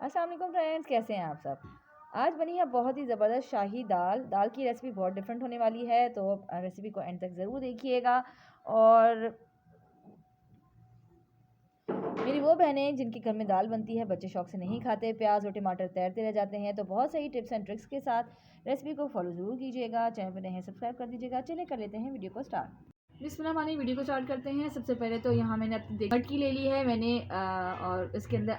अस्सलाम वालेकुम फ्रेंड्स, कैसे हैं आप सब। आज बनी है बहुत ही ज़बरदस्त शाही दाल की रेसिपी बहुत डिफरेंट होने वाली है, तो रेसिपी को एंड तक ज़रूर देखिएगा। और मेरी वो बहनें जिनके घर में दाल बनती है, बच्चे शौक से नहीं खाते, प्याज और टमाटर तैरते रह जाते हैं, तो बहुत सही टिप्स एंड ट्रिक्स के साथ रेसिपी को फॉलो ज़रूर कीजिएगा। चैनल पर नए हैं सब्सक्राइब कर दीजिएगा। चलिए कर लेते हैं वीडियो को स्टार्ट। बिस्मिल्लाह, वीडियो को स्टार्ट करते हैं। सबसे पहले तो यहाँ मैंने अपनी मटकी ले ली है मैंने, और इसके अंदर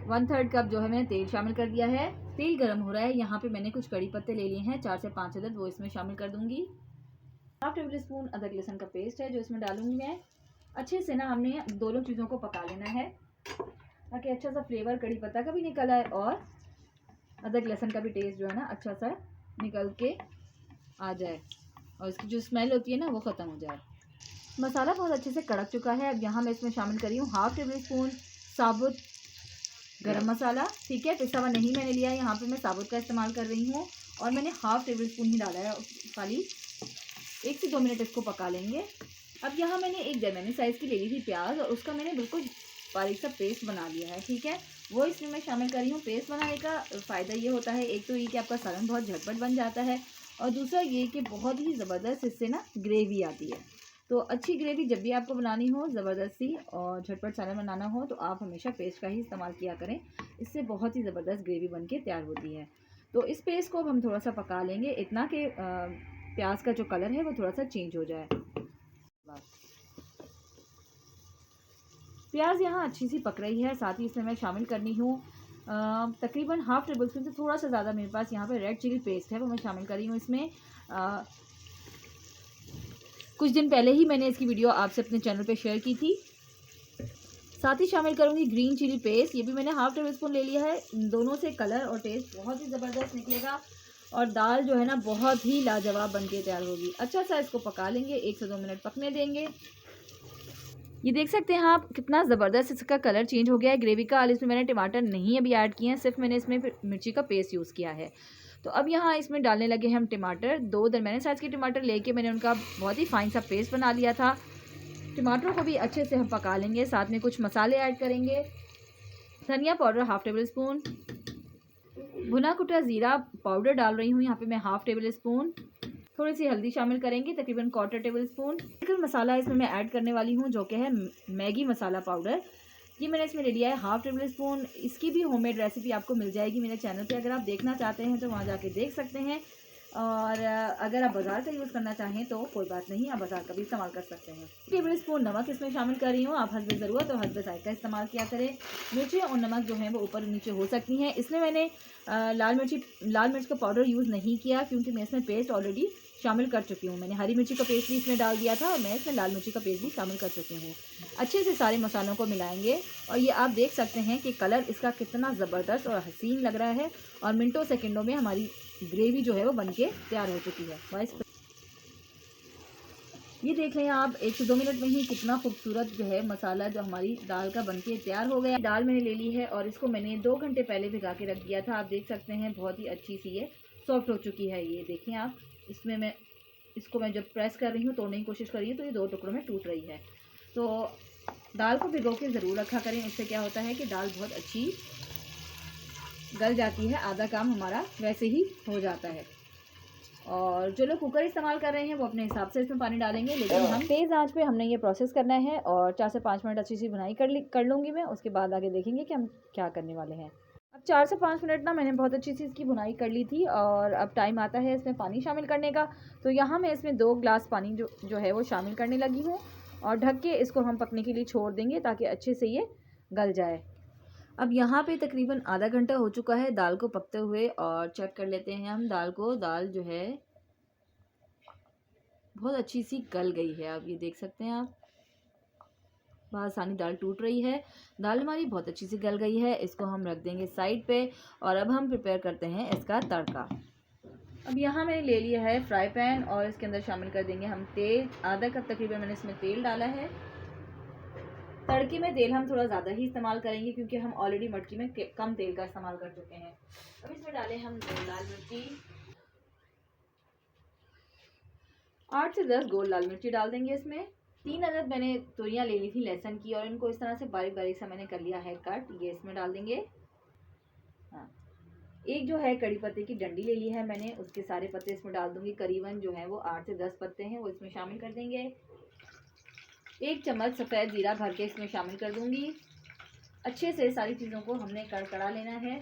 1/3 कप जो है मैंने तेल शामिल कर दिया है। तेल गर्म हो रहा है। यहाँ पे मैंने कुछ कड़ी पत्ते ले लिए हैं, 4 से 5 अदद, वो इसमें शामिल कर दूंगी। 1/2 टेबल स्पून अदरक लहसुन का पेस्ट है जो इसमें डालूंगी मैं। अच्छे से ना हमने दोनों चीज़ों को पका लेना है ताकि अच्छा सा फ्लेवर कड़ी पत्ता का भी निकल आए और अदरक लहसुन का भी टेस्ट जो है ना अच्छा सा निकल के आ जाए और इसकी जो स्मेल होती है ना वो ख़त्म हो जाए। मसाला बहुत अच्छे से कड़क चुका है। अब यहाँ मैं इसमें शामिल करी हूँ 1/2 टेबल स्पून साबुत गरम मसाला। ठीक है, पिसा हुआ नहीं मैंने लिया, यहाँ पे मैं साबुत का इस्तेमाल कर रही हूँ और मैंने 1/2 टेबल स्पून ही डाला है। खाली 1 से 2 मिनट इसको पका लेंगे। अब यहाँ मैंने एक दरमियानी साइज़ की ले ली थी प्याज और उसका मैंने बिल्कुल बारीक सा पेस्ट बना लिया है। ठीक है, वो इसमें मैं शामिल कर रही हूँ। पेस्ट बनाने का फ़ायदा ये होता है, एक तो ये कि आपका सालन बहुत झटपट बन जाता है और दूसरा ये कि बहुत ही ज़बरदस्त इससे ना ग्रेवी आती है। तो अच्छी ग्रेवी जब भी आपको बनानी हो, ज़बरदस्ती और झटपट सालन बनाना हो, तो आप हमेशा पेस्ट का ही इस्तेमाल किया करें। इससे बहुत ही ज़बरदस्त ग्रेवी बन के तैयार होती है। तो इस पेस्ट को अब हम थोड़ा सा पका लेंगे, इतना कि प्याज का जो कलर है वो थोड़ा सा चेंज हो जाए। प्याज यहाँ अच्छी सी पक रही है। साथ ही इसमें मैं शामिल करनी हूँ तकरीबन 1/2 टेबल स्पून से थोड़ा सा ज़्यादा मेरे पास यहाँ पे रेड चिली पेस्ट है, वो मैं शामिल कर रही हूँ इसमें। कुछ दिन पहले ही मैंने इसकी वीडियो आपसे अपने चैनल पे शेयर की थी। साथ ही शामिल करूँगी ग्रीन चिली पेस्ट, ये भी मैंने 1/2 टेबल स्पून ले लिया है। इन दोनों से कलर और टेस्ट बहुत ही ज़बरदस्त निकलेगा और दाल जो है ना बहुत ही लाजवाब बन के तैयार होगी। अच्छा सा इसको पका लेंगे, 1 से 2 मिनट पकने देंगे। ये देख सकते हैं आप कितना ज़बरदस्त इसका कलर चेंज हो गया है ग्रेवी का। इसमें मैंने टमाटर नहीं अभी ऐड किए हैं, सिर्फ मैंने इसमें मिर्ची का पेस्ट यूज़ किया है। तो अब यहाँ इसमें डालने लगे हैं हम टमाटर। 2 दरमियाने साइज़ के टमाटर लेके मैंने उनका बहुत ही फाइन सा पेस्ट बना लिया था। टमाटरों को भी अच्छे से हम पका लेंगे। साथ में कुछ मसाले ऐड करेंगे। धनिया पाउडर 1/2 टेबल स्पून, भुना कुटा ज़ीरा पाउडर डाल रही हूँ यहाँ पे मैं 1/2 टेबल स्पून। थोड़ी सी हल्दी शामिल करेंगे, तकरीबन 1/4 टेबल स्पून। चिकन मसाला इसमें मैं ऐड करने वाली हूँ जो कि है मैगी मसाला पाउडर। ये मैंने इसमें ले लिया है 1/2 टेबल स्पून। इसकी भी होममेड रेसिपी आपको मिल जाएगी मेरे चैनल पे, अगर आप देखना चाहते हैं तो वहाँ जाके देख सकते हैं। और अगर आप बाज़ार का यूज़ करना चाहें तो कोई बात नहीं, आप बाज़ार का भी इस्तेमाल कर सकते हैं। टेबल स्पून नमक इसमें शामिल कर रही हूँ। आप हस्बे ज़रूरत और हस्बे जायका का इस्तेमाल किया करें। मिर्ची और नमक जो है वो ऊपर नीचे हो सकती हैं। इसमें मैंने लाल मिर्च का पाउडर यूज़ नहीं किया क्योंकि मैं इसमें पेस्ट ऑलरेडी शामिल कर चुकी हूँ। मैंने हरी मिर्ची का पेस्ट भी इसमें डाल दिया था और मैं इसमें लाल मिर्ची का पेस्ट भी शामिल कर चुकी हूँ। अच्छे से सारे मसालों को मिलाएंगे और ये आप देख सकते हैं कि कलर इसका कितना ज़बरदस्त और हसीन लग रहा है और मिनटों सेकंडों में हमारी ग्रेवी जो है वो बनके तैयार हो चुकी है। वाइस ये देख लें आप 1 से 2 मिनट में ही कितना खूबसूरत जो है मसाला जो हमारी दाल का बनके तैयार हो गया। दाल मैंने ले ली है और इसको मैंने 2 घंटे पहले भिगा के रख दिया था। आप देख सकते हैं बहुत ही अच्छी सी ये सॉफ्ट हो चुकी है। ये देखें आप, इसमें मैं इसको मैं जब प्रेस कर रही हूँ, तोड़ने की कोशिश कर रही हूँ तो ये 2 टुकड़ों में टूट रही है। तो दाल को भिगो के ज़रूर रखा करें, उससे क्या होता है कि दाल बहुत अच्छी गल जाती है, आधा काम हमारा वैसे ही हो जाता है। और जो लोग कुकर इस्तेमाल कर रहे हैं वो अपने हिसाब से इसमें पानी डालेंगे, लेकिन हम तेज़ आंच पे हमने ये प्रोसेस करना है और 4 से 5 मिनट अच्छी सी भुनाई कर लूँगी मैं। उसके बाद आगे देखेंगे कि हम क्या करने वाले हैं। अब 4 से 5 मिनट ना मैंने बहुत अच्छी सी इसकी भुनाई कर ली थी और अब टाइम आता है इसमें पानी शामिल करने का। तो यहाँ मैं इसमें 2 ग्लास पानी जो है वो शामिल करने लगी हूँ और ढक के इसको हम पकने के लिए छोड़ देंगे ताकि अच्छे से ये गल जाए। अब यहाँ पे तकरीबन आधा घंटा हो चुका है दाल को पकते हुए और चेक कर लेते हैं हम दाल को। दाल जो है बहुत अच्छी सी गल गई है। अब ये देख सकते हैं आप, बहुत आसानी दाल टूट रही है। दाल हमारी बहुत अच्छी सी गल गई है। इसको हम रख देंगे साइड पे और अब हम प्रिपेयर करते हैं इसका तड़का। अब यहाँ मैंने ले लिया है फ्राई पैन और इसके अंदर शामिल कर देंगे हम तेल। आधा कप तकरीबन मैंने इसमें तेल डाला है। तड़के में तेल हम थोड़ा ज़्यादा ही इस्तेमाल करेंगे क्योंकि हम ऑलरेडी मटकी में कम तेल का इस्तेमाल कर चुके हैं। अब इसमें डालें हम 2 लाल मिर्ची, 8 से 10 गोल लाल मिर्ची डाल देंगे इसमें। 3 अदद मैंने तोरियाँ ले ली थी लहसुन की और इनको इस तरह से बारीक बारीक सा मैंने कर लिया है कट। ये इसमें डाल देंगे। हाँ, एक जो है कड़ी पत्ते की डंडी ले ली है मैंने, उसके सारे पत्ते इसमें डाल दूंगी। करीबन जो है वो 8 से 10 पत्ते हैं, वो इसमें शामिल कर देंगे। 1 चम्मच सफ़ेद जीरा भर के इसमें शामिल कर दूंगी। अच्छे से सारी चीज़ों को हमने कड़कड़ा लेना है।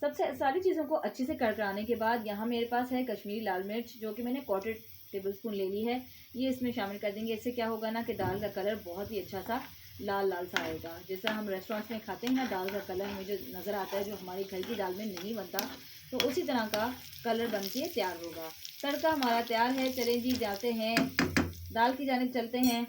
सबसे सारी चीज़ों को अच्छे से कड़कड़ाने के बाद यहाँ मेरे पास है कश्मीरी लाल मिर्च, जो कि मैंने 1/4 टेबलस्पून ले ली है। ये इसमें शामिल कर देंगे। इससे क्या होगा ना कि दाल का कलर बहुत ही अच्छा सा लाल लाल सा आएगा। जैसा हम रेस्टोरेंट्स में खाते हैं ना, दाल का कलर हमें जो नज़र आता है, जो हमारे घर की दाल में नहीं बनता, तो उसी तरह का कलर बन के तैयार होगा। तड़का हमारा तैयार है। चलें जी, जाते हैं दाल की जानिब चलते हैं।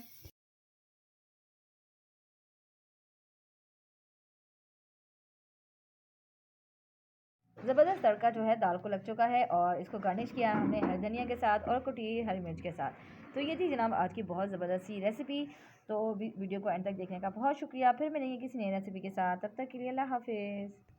ज़बरदस्त तड़का जो है दाल को लग चुका है और इसको गार्निश किया हमने हरी धनिया के साथ और कुटी हरी मिर्च के साथ। तो ये थी जनाब आज की बहुत ज़बरदस्त सी रेसिपी। तो वीडियो को एंड तक देखने का बहुत शुक्रिया। फिर मिलेंगे किसी नई रेसिपी के साथ, तब तक के लिए अल्लाह हाफिज़।